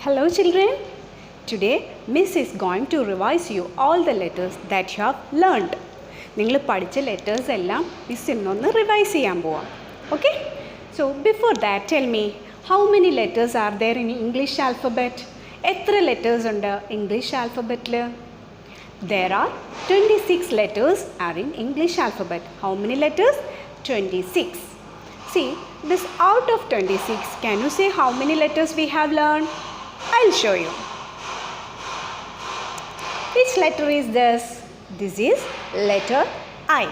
Hello children. Today Miss is going to revise you all the letters that you have learned. നിങ്ങൾ പഠിച്ച letters എല്ലാം miss ഇന്നൊന്ന് revise ചെയ്യാൻ പോവാം. Okay? So before that tell me how many letters are there in English alphabet? എത്ര letters ഉണ്ട് English ആൽഫബറ്റിൽ? There are 26 letters are in English alphabet. How many letters? 26. See, this out of 26, can you say how many letters we have learned? I'll show you. Which letter is this? This is letter I.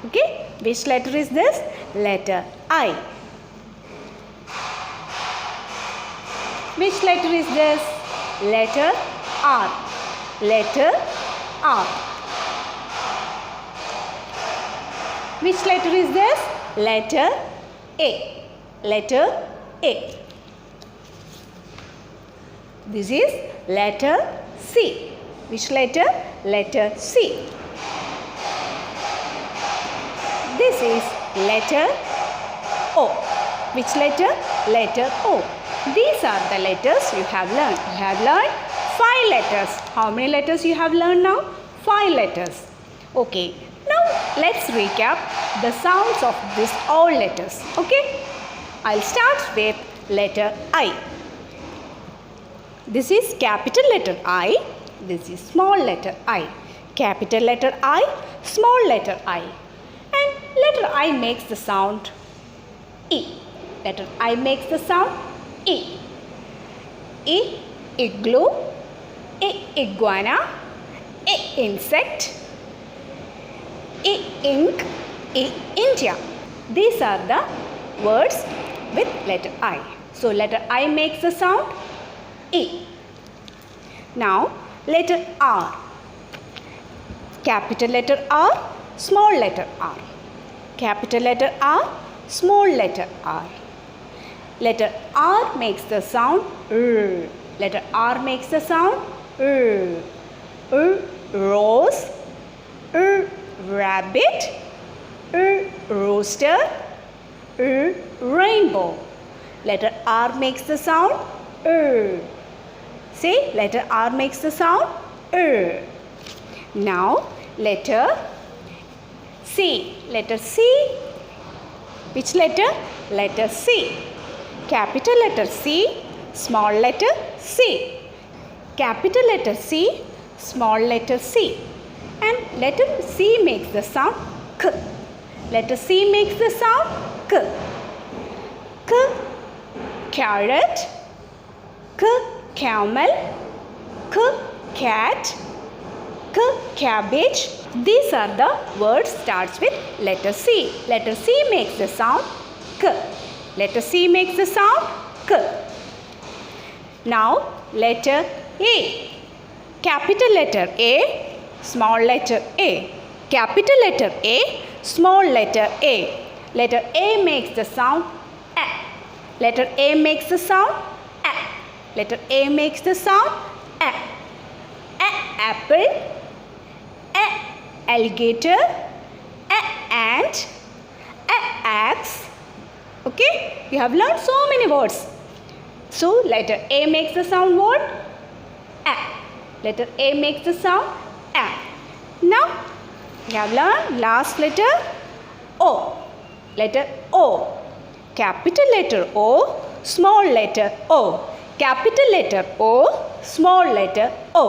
Okay? Which letter is this? Letter I. Which letter is this? Letter R. Letter R. Which letter is this? Letter A. Letter A. This is letter C. Which letter? Letter C. This is letter O. Which letter? Letter O. These are the letters you have learned. You have learned 5 letters. How many letters you have learned now? 5 letters. Okay. Now let's recap the sounds of these all letters. Okay. I'll start with letter I. This is capital letter I. This is small letter I. Capital letter I, small letter I. And letter I makes the sound E. Letter I makes the sound E. E, igloo. A, iguana. A, insect. A, ink. A, India. These are the words with letter I. So letter I makes the sound E. Now letter R. Capital letter R, small letter R. Capital letter R, small letter R. Letter R makes the sound R. Letter R makes the sound R. R, rose. R, rabbit. R, rooster. R, rainbow. Letter R makes the sound R. See, letter R makes the sound R. Now, letter C. Letter C. Which letter? Letter C. Capital letter C, small letter C. Capital letter C, small letter C. And letter C makes the sound K. Letter C makes the sound K. K, carrot. K, camel. K, cat. K, cabbage. These are the words starts with letter C. Letter C makes the sound K. Letter C makes the sound K. Now letter A. Capital letter A, small letter A. Capital letter A, small letter A. Letter A makes the sound A. Letter A makes the sound A. Letter A makes the sound A. A, apple. A, alligator. A, ant. A, axe. Okay, you have learned so many words. So letter A makes the sound what? A. Letter A makes the sound A. Now you have learned last letter O. Letter O. Capital letter O, small letter O. Capital letter O, small letter O.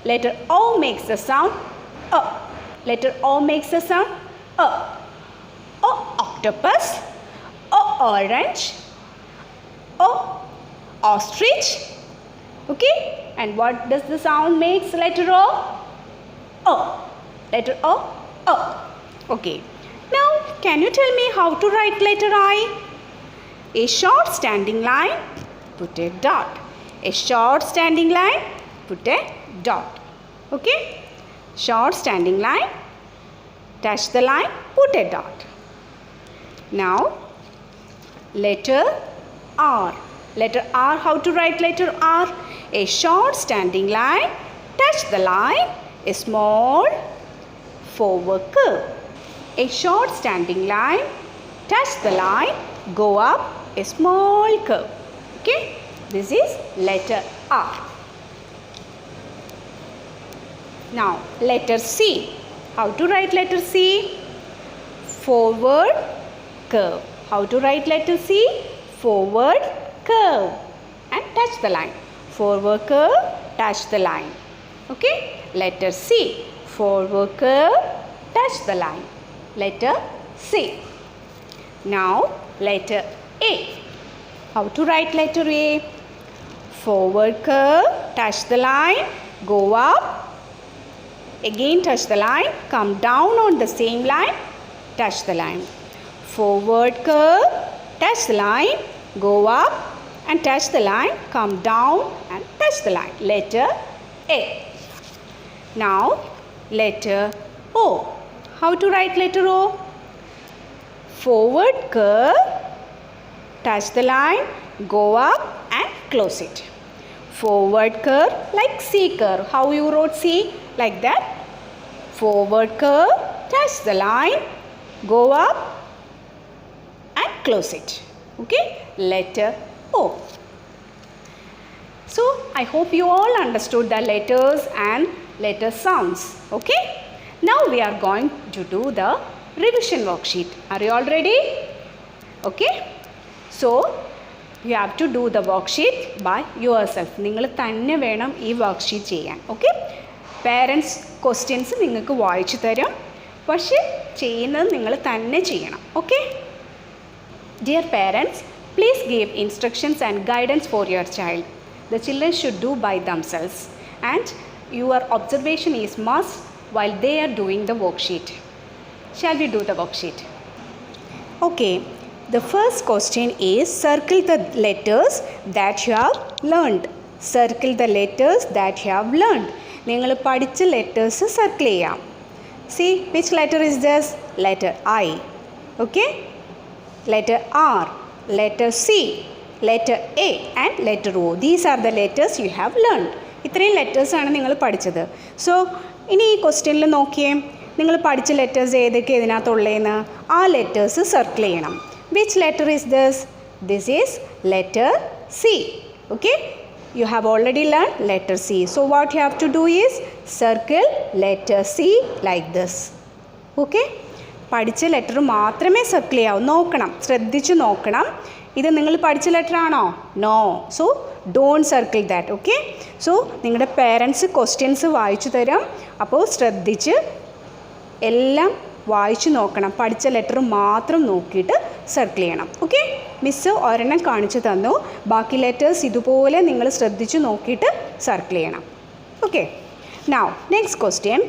Letter O makes the sound O. Letter O makes the sound O. O, octopus. O, orange. O, ostrich. Okay, and what does the sound makes letter O? O. Letter O, O. Okay, now can you tell me how to write letter I? A short standing line, put a dot. A short standing line, put a dot. Okay, short standing line, touch the line, put a dot. Now letter R. Letter R, how to write letter R? A short standing line, touch the line, a small forward curve. A short standing line, touch the line, go up a small curve. Okay. This is letter R. Now letter C. How to write letter C? Forward curve. How to write letter C? Forward curve. And touch the line. Forward curve, touch the line. Okay? Letter C. Forward curve, touch the line. Letter C. Now letter A. How to write letter A? Forward curve, touch the line, go up, again touch the line, come down on the same line, touch the line. Forward curve, touch the line, go up and touch the line, come down and touch the line. Letter A. Now letter O. How to write letter O? Forward curve, touch the line, go up and close it. Forward curve like C curve. How you wrote C? Like that. Forward curve, touch the line, go up and close it. Okay? Letter O. So I hope you all understood the letters and letter sounds. Okay? Now we are going to do the revision worksheet. Are you all ready? Okay? So you have to do the worksheet by yourself. നിങ്ങൾ തന്നെ വേണം ഈ worksheet ചെയ്യാൻ. Okay? Parents questions നിങ്ങൾക്ക് വായിച്ചു തരും, പക്ഷേ ചെയ്യുന്നത് നിങ്ങൾ തന്നെ ചെയ്യണം. Okay? Dear parents, please give instructions and guidance for your child. The children should do by themselves and your observation is must while they are doing the worksheet. Shall we do the worksheet? Okay. The first question is circle the letters that you have learned. Circle the letters that you have learned. നിങ്ങൾ പഠിച്ച letters circle ചെയ്യാം. See which letter is this? Letter I. Okay? Letter R, letter C, letter A and letter O. These are the letters you have learned. ഇത്രയും ലെറ്റേഴ്സാണ് നിങ്ങൾ പഠിച്ചത്. So ഇനി ഈ ക്വസ്റ്റ്യനിൽ നോക്കിയേ, നിങ്ങൾ പഠിച്ച ലെറ്റേഴ്സ് ഏതൊക്കെ ഇതിനകത്തുള്ളതെന്ന് ആ ലെറ്റേഴ്സ് സർക്കിൾ ചെയ്യണം. Which letter is this? This is letter C. Okay? You have already learned letter C. So what you have to do is circle letter C like this. Okay? പഠിച്ച letter മാത്രമേ circle ചെയ്യാവൂ. നോക്കണം, ശ്രദ്ധിച്ച് നോക്കണം. ഇത് നിങ്ങൾ പഠിച്ച ലെറ്റർ ആണോ? No. So don't circle that. Okay? So നിങ്ങളുടെ പേരൻസ് ക്വസ്റ്റ്യൻസ് വായിച്ചു തരാം. അപ്പോൾ ശ്രദ്ധിച്ച് എല്ലാം വായിച്ചു നോക്കണം. പഠിച്ച ലെറ്റർ മാത്രം നോക്കിയിട്ട് സർക്കിൾ ചെയ്യണം. ഓക്കെ? മിസ്സ് ഒരെണ്ണം കാണിച്ചു തന്നു. ബാക്കി ലെറ്റേഴ്സ് ഇതുപോലെ നിങ്ങൾ ശ്രദ്ധിച്ച് നോക്കിയിട്ട് സർക്കിൾ ചെയ്യണം. Okay? Now next question.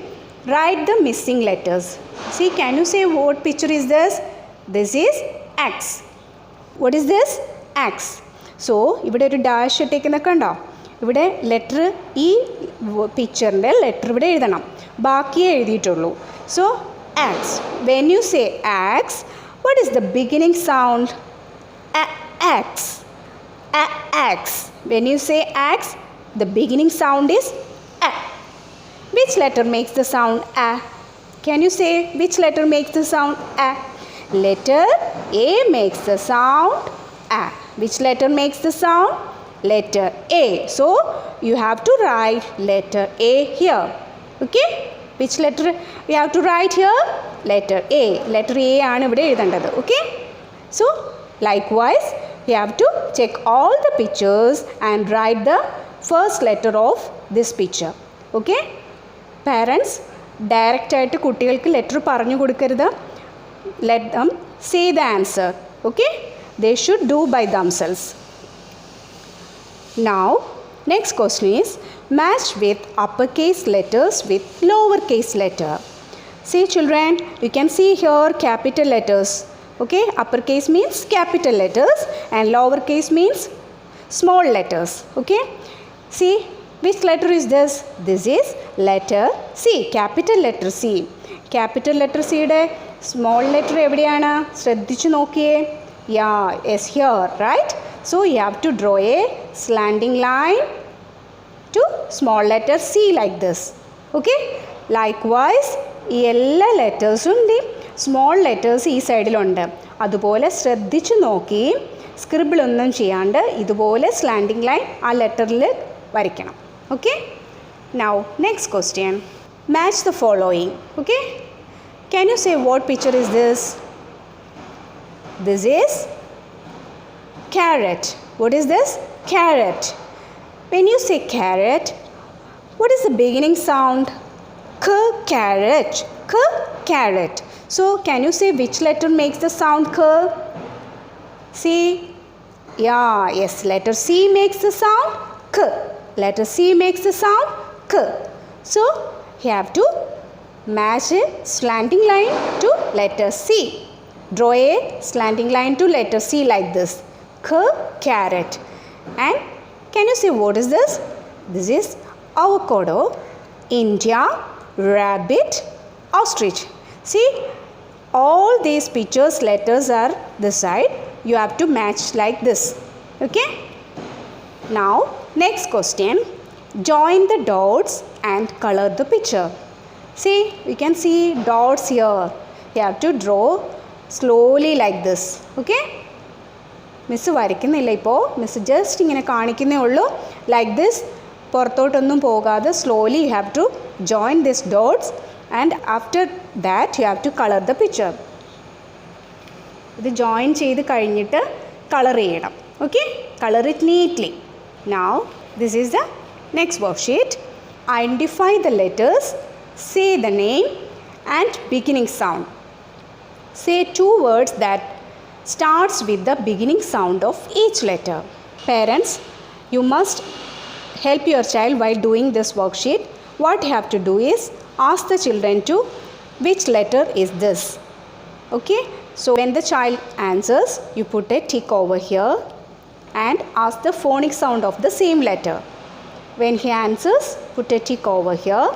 Write the missing letters. See, can you say what picture is this? This is X. What is this? X. So, ഇവിടെ ഒരു ഡാഷ് ഇട്ടേക്കുന്നൊക്കെ ഉണ്ടോ? ഇവിടെ ലെറ്റർ, ഈ പിക്ചറിൻ്റെ ലെറ്റർ ഇവിടെ എഴുതണം. ബാക്കിയേ എഴുതിയിട്ടുള്ളൂ. So X. When you say X, what is the beginning sound? X. X. When you say X, the beginning sound is A. Which letter makes the sound A? Can you say which letter makes the sound A? Letter A makes the sound A. Which letter makes the sound? Letter A. So you have to write letter A here. Okay? Which letter you have to write here? Letter A. Letter A ആണ് ഇവിടെ എഴുതേണ്ടത്. Okay? So likewise you have to check all the pictures and write the first letter of this picture. Okay? Parents ഡയറക്റ്റായിട്ട് കുട്ടികൾക്ക് letter പറഞ്ഞു കൊടുക്കരുത്. Let them say the answer. Okay? They should do by themselves. Now next question is match with uppercase letters with lowercase letter. See children, you can see here capital letters. Okay? Uppercase means capital letters and lowercase means small letters. Okay? See, which letter is this? This is letter C, capital letter C. Capital letter C യുടെ small letter എവിടെയാണ്? ശ്രദ്ധിച്ചു നോക്കിയേ. Yeah, yes, here, right? So you have to draw a slanting line to small letter C like this. Okay? Likewise, ഈ എല്ലാ ലെറ്റേഴ്സും small letters ഈ സൈഡിലുണ്ട്. അതുപോലെ ശ്രദ്ധിച്ചു നോക്കി സ്ക്രിബിൾ ഒന്നും ചെയ്യാണ്ട് ഇതുപോലെ സ്ലാൻഡിങ് ലൈൻ ആ ലെറ്ററിൽ വരയ്ക്കണം. Okay, now next question. Match the following. Okay, can you say what picture is this? This is carrot. What is this? Carrot. When you say carrot, what is the beginning sound? K, carrot. K, carrot. So can you say which letter makes the sound K? C. Yeah, yes, letter C makes the sound K. Letter C makes the sound K. So you have to match a slanting line to letter C. Draw a slanting line to letter C like this. K, carrot. And can you say what is this? This is avocado, India, rabbit, ostrich. See, all these pictures letters are this side. You have to match like this. Okay? Now next question. Join the dots and color the picture. See, you can see dots here. You have to draw slowly like this. Okay? Miss വരയ്ക്കുന്നില്ല ഇപ്പോൾ, miss just ഇങ്ങനെ കാണിക്കുന്നേ ഉള്ളൂ. Like this, പുറത്തോട്ടൊന്നും പോകാതെ slowly you have to join this dots and after that you have to colour the picture. ഇത് join ചെയ്ത് കഴിഞ്ഞിട്ട് കളർ ചെയ്യണം. Okay, colour it neatly. Now this is the next worksheet. Identify the letters, say the name and beginning sound. Say 2 words that starts with the beginning sound of each letter. Parents, you must help your child while doing this worksheet. What you have to do is ask the children to which letter is this. Okay, so when the child answers, you put a tick over here and ask the phonic sound of the same letter. When he answers, put a tick over here.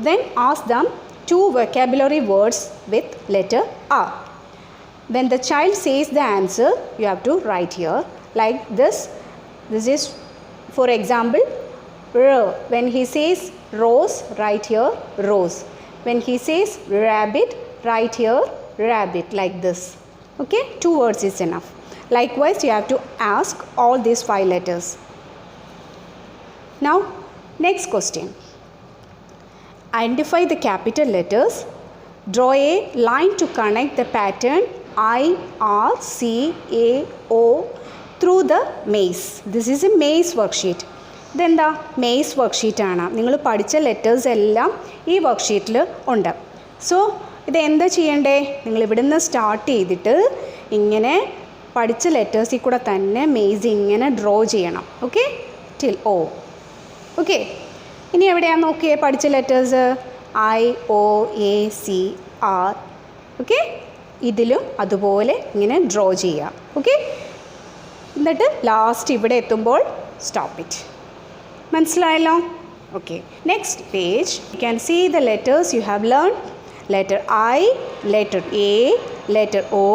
Then ask them 2 vocabulary words with letter R. When the child says the answer, you have to write here like this. This is, for example, R. When he says rose, write here rose. When he says rabbit, write here rabbit like this. Okay, 2 words is enough. Likewise, you have to ask all these 5 letters. Now, next question. Identify the capital letters. Draw a line to connect the pattern I, R, C, A, O through the maze. This is a maze worksheet. ഇതെന്താ maze വർക്ക്ഷീറ്റാണ്. നിങ്ങൾ പഠിച്ച letters എല്ലാം ഈ വർക്ക്ഷീറ്റിൽ ഉണ്ട്. So ഇത് എന്താ ചെയ്യണ്ടേ? നിങ്ങൾ ഇവിടുന്ന് സ്റ്റാർട്ട് ചെയ്തിട്ട് ഇങ്ങനെ പഠിച്ച ലെറ്റേഴ്സിൽ കൂടെ തന്നെ മെയ്സ് ഇങ്ങനെ ഡ്രോ ചെയ്യണം. Okay, till O. ഓക്കെ, ഇനി എവിടെയാണ് നോക്കിയേ പഠിച്ച letters? I, O, A, C, R. Okay, ഇതിലും അതുപോലെ ഇങ്ങനെ ഡ്രോ ചെയ്യാം. ഓക്കെ, എന്നിട്ട് ലാസ്റ്റ് ഇവിടെ എത്തുമ്പോൾ സ്റ്റോപ്പ് ഇറ്റ്. മനസ്സിലായല്ലോ? Okay, next page. You can see the letters you have learn. Letter I, letter A, letter O,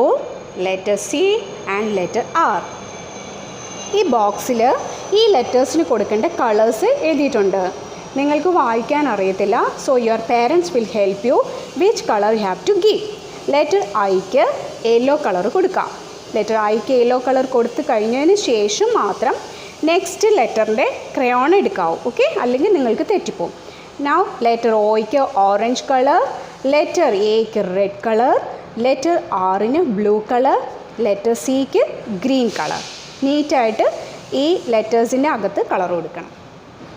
letter C and letter R. ഈ ബോക്സിൽ ഈ ലെറ്റേഴ്സിന് കൊടുക്കേണ്ട കളേഴ്സ് എഴുതിയിട്ടുണ്ട്. നിങ്ങൾക്ക് വായിക്കാൻ അറിയത്തില്ല, so your parents will help you which colour you have to give. Letter ഐക്ക് yellow colour കൊടുക്കാം. ലെറ്റർ ഐക്ക് യെല്ലോ കളർ കൊടുത്തു കഴിഞ്ഞതിന് ശേഷം മാത്രം നെക്സ്റ്റ് ലെറ്ററിൻ്റെ ക്രയോൺ എടുക്കാവൂ. ഓക്കെ, അല്ലെങ്കിൽ നിങ്ങൾക്ക് തെറ്റിപ്പോവും. നൗ ലെറ്റർ ഒയ്ക്ക് ഓറഞ്ച് കളർ, ലെറ്റർ എക്ക് റെഡ് കളർ, ലെറ്റർ ആറിന് ബ്ലൂ കളർ, ലെറ്റർ സിക്ക് ഗ്രീൻ കളർ. നീറ്റായിട്ട് ഈ ലെറ്റേഴ്സിൻ്റെ അകത്ത് കളർ കൊടുക്കണം.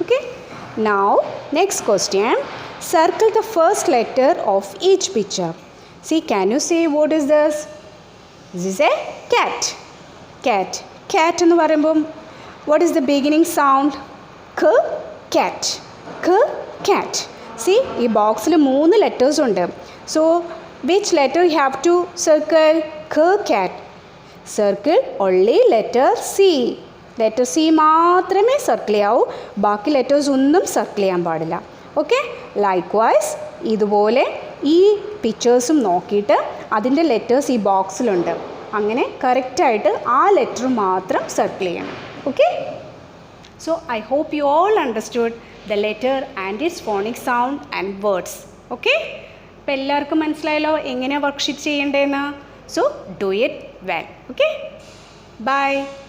Okay, now next question. Circle the first letter of each picture. See, can you say what is this? This is a cat. Cat. Cat എന്ന് പറയുമ്പം what is the beginning sound? K, cat. K, cat. See, ഈ ബോക്സിൽ 3 letters ഉണ്ട്. So which letter you have to circle? K, cat. Circle only letter C. Letter C മാത്രമേ circle ചെയ്യാവൂ, ബാക്കി letters ഒന്നും circle ചെയ്യാൻ പാടില്ല. ഓക്കെ, ലൈക്ക്വൈസ് ഇതുപോലെ ഈ പിക്ചേഴ്സും നോക്കിയിട്ട് അതിൻ്റെ ലെറ്റേഴ്സ് ഈ ബോക്സിലുണ്ട്. അങ്ങനെ കറക്റ്റായിട്ട് ആ ലെറ്റർ മാത്രം സർക്കിൾ ചെയ്യണം. Okay, so I hope you all understood the letter and its phonic sound and words. Okay, അപ്പോൾ എല്ലാവർക്കും മനസ്സിലായല്ലോ എങ്ങനെ വർക്ക്ഷീറ്റ് ചെയ്യേണ്ടതെന്ന്. So do it well. Okay. Bye.